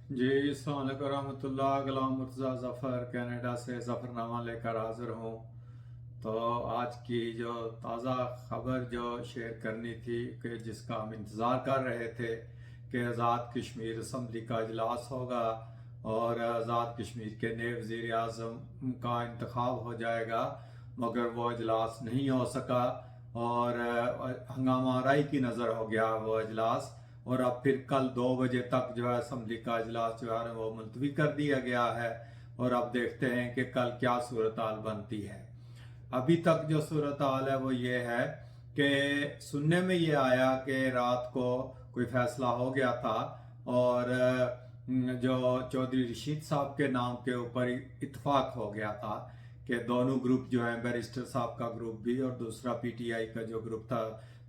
جی السلام علیکم ورحمۃ اللہ. غلام مرتضیٰ ظفر کینیڈا سے ظفر نامہ لے کر حاضر ہوں. تو آج کی جو تازہ خبر جو شیئر کرنی تھی کہ جس کا ہم انتظار کر رہے تھے کہ آزاد کشمیر اسمبلی کا اجلاس ہوگا اور آزاد کشمیر کے نئے وزیر اعظم کا انتخاب ہو جائے گا، مگر وہ اجلاس نہیں ہو سکا اور ہنگامہ آرائی کی نظر ہو گیا وہ اجلاس. اور اب پھر کل 2 بجے تک جو ہے اسمبلی کا اجلاس جو ہے وہ ملتوی کر دیا گیا ہے، اور اب دیکھتے ہیں کہ کل کیا صورتحال بنتی ہے. ابھی تک جو صورتحال ہے وہ یہ ہے کہ سننے میں یہ آیا کہ رات کو کوئی فیصلہ ہو گیا تھا اور جو چودھری رشید صاحب کے نام کے اوپر اتفاق ہو گیا تھا کہ دونوں گروپ جو ہیں، بیرسٹر صاحب کا گروپ بھی اور دوسرا پی ٹی آئی کا جو گروپ تھا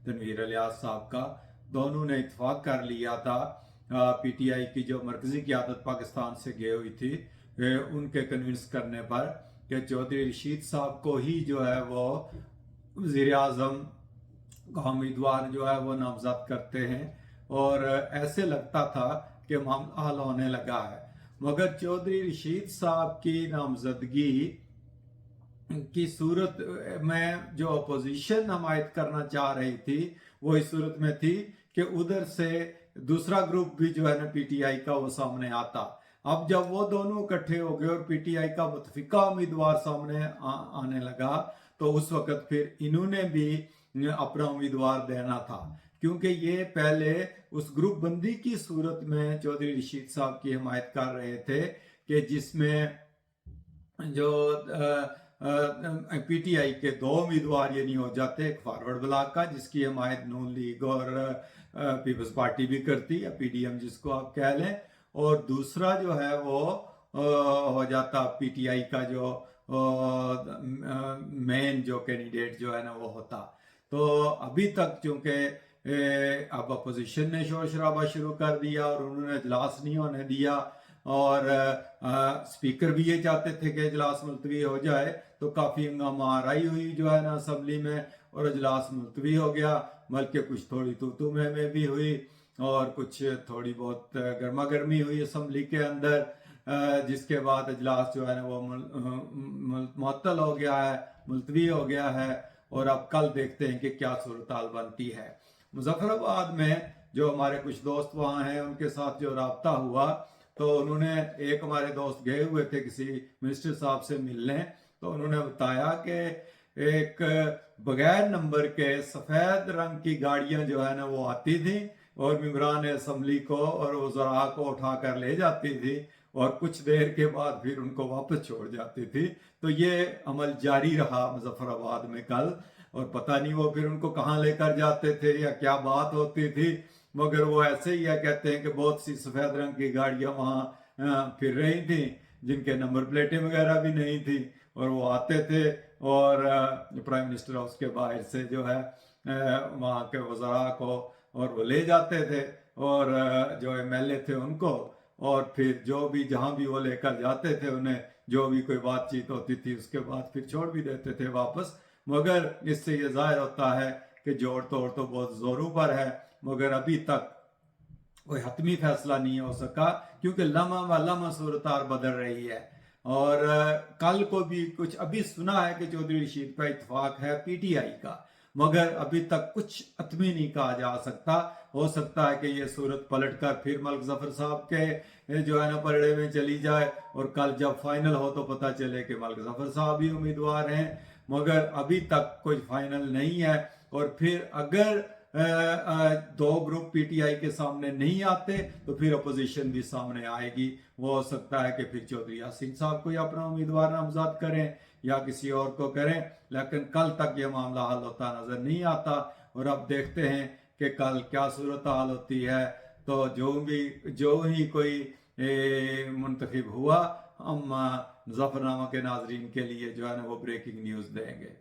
تنویر الیاس صاحب کا، دونوں نے اتفاق کر لیا تھا. پی ٹی آئی کی جو مرکزی قیادت پاکستان سے گئی ہوئی تھی ان کے کنونس کرنے پر کہ چودھری رشید صاحب کو ہی جو ہے وہ وزیر اعظم کا امیدوار جو ہے وہ نامزد کرتے ہیں، اور ایسے لگتا تھا کہ معاملہ حل ہونے لگا ہے. مگر چودھری رشید صاحب کی نامزدگی کی صورت میں جو اپوزیشن حمایت کرنا چاہ رہی تھی وہ اس صورت میں تھی کہ ادھر سے دوسرا گروپ بھی جو ہے نا پی ٹی آئی کا وہ سامنے آتا. اب جب وہ دونوں اکٹھے ہو گئے اور پی ٹی آئی کا متفقہ امیدوار سامنے آنے لگا تو اس وقت پھر انہوں نے بھی اپنا امیدوار دینا تھا، کیونکہ یہ پہلے اس گروپ بندی کی صورت میں چودھری رشید صاحب کی حمایت کر رہے تھے کہ جس میں جو پی ٹی آئی کے 2 امیدوار یہ نہیں ہو جاتے، ایک فارورڈ بلاک کا جس کی حمایت نون لیگ اور پیپلز پارٹی بھی کرتی یا پی ڈی ایم جس کو آپ کہہ لیں، اور دوسرا جو ہے وہ ہو جاتا پی ٹی آئی کا جو مین جو کینڈیڈیٹ جو ہے نا وہ ہوتا. تو ابھی تک چونکہ اب اپوزیشن نے شور شرابہ شروع کر دیا اور انہوں نے اجلاس نہیں ہونے دیا، اور اسپیکر بھی یہ چاہتے تھے کہ اجلاس ملتوی ہو جائے، تو کافی ہنگامہ آرائی ہوئی جو ہے نا اسمبلی میں اور اجلاس ملتوی ہو گیا. بلکہ کچھ تھوڑی تو میں بھی ہوئی اور کچھ تھوڑی بہت گرما گرمی ہوئی اسمبلی کے اندر، جس کے بعد اجلاس جو ہے نا وہ معطل ہو گیا ہے، ملتوی ہو گیا ہے. اور اب کل دیکھتے ہیں کہ کیا صورتحال بنتی ہے. مظفر آباد میں جو ہمارے کچھ دوست وہاں ہیں ان کے ساتھ جو رابطہ ہوا تو انہوں نے، ایک ہمارے دوست گئے ہوئے تھے کسی منسٹر صاحب سے ملنے، تو انہوں نے بتایا کہ ایک بغیر نمبر کے سفید رنگ کی گاڑیاں جو ہے نا وہ آتی تھیں اور ممبران اسمبلی کو اور وزراء کو اٹھا کر لے جاتی تھی اور کچھ دیر کے بعد پھر ان کو واپس چھوڑ جاتی تھی. تو یہ عمل جاری رہا مظفر آباد میں کل، اور پتہ نہیں وہ پھر ان کو کہاں لے کر جاتے تھے یا کیا بات ہوتی تھی، مگر وہ ایسے ہی ہے. کہتے ہیں کہ بہت سی سفید رنگ کی گاڑیاں وہاں پھر رہی تھیں جن کے نمبر پلیٹیں وغیرہ بھی نہیں تھی، اور وہ آتے تھے اور پرائم منسٹر ہاؤس کے باہر سے جو ہے وہاں کے وزراء کو اور وہ لے جاتے تھے، اور جو ایم ایل اے تھے ان کو، اور پھر جو بھی جہاں بھی وہ لے کر جاتے تھے انہیں جو بھی کوئی بات چیت ہوتی تھی اس کے بعد پھر چھوڑ بھی دیتے تھے واپس. مگر اس سے یہ ظاہر ہوتا ہے کہ جوڑ توڑ تو بہت زوروں پر ہے، مگر ابھی تک کوئی حتمی فیصلہ نہیں ہو سکا کیونکہ لمحہ و لمحہ صورتحال بدل رہی ہے. اور کل کو بھی کچھ ابھی سنا ہے کہ چودھری رشید کا اتفاق ہے پی ٹی آئی کا، مگر ابھی تک کچھ حتمی نہیں کہا جا سکتا. ہو سکتا ہے کہ یہ صورت پلٹ کر پھر ملک ظفر صاحب کے جو ہے نا پلڑے میں چلی جائے اور کل جب فائنل ہو تو پتہ چلے کہ ملک ظفر صاحب ہی امیدوار ہیں، مگر ابھی تک کوئی فائنل نہیں ہے. اور پھر اگر 2 گروپ پی ٹی آئی کے سامنے نہیں آتے تو پھر اپوزیشن بھی سامنے آئے گی. وہ ہو سکتا ہے کہ پھر چودھری یاسین صاحب کوئی اپنا امیدوار نامزد کریں یا کسی اور کو کریں، لیکن کل تک یہ معاملہ حل ہوتا نظر نہیں آتا. اور اب دیکھتے ہیں کہ کل کیا صورتحال ہوتی ہے. تو جو ہی کوئی منتخب ہوا ہم ظفر نامہ کے ناظرین کے لیے جو ہے نا وہ بریکنگ نیوز دیں گے.